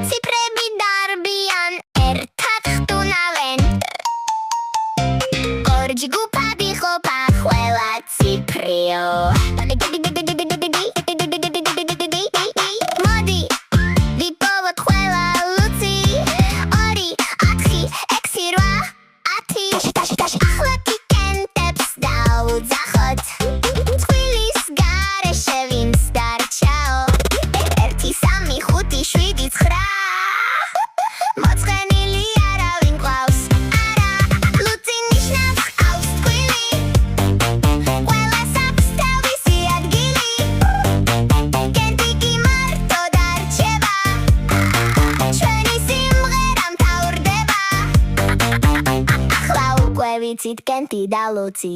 Цифრები დარბიან, ერთად ხტუნავენ. ორჯი გუფად იყოფა ყველა ციფრიო. მოდი, ვიპოვოთ ყველა ლუცი. 2, 4, 6, 8, 10. ახლა კიკენტებს დავუძახოთ. წყვილის გარეშე ვინც დარჩაო. 1, 3, 5, 7, 9. მოწყენილი არავინ ყავს. არა, ლუცი ნიშნავს ყავს წყვილი. ყველას აქვს თავისი ადგილი. კენტი კი მარტო დარჩება. ჩვენი სიმღერა მთავრდება. ახლა უკვე ვიცით კენტი და ლუცი.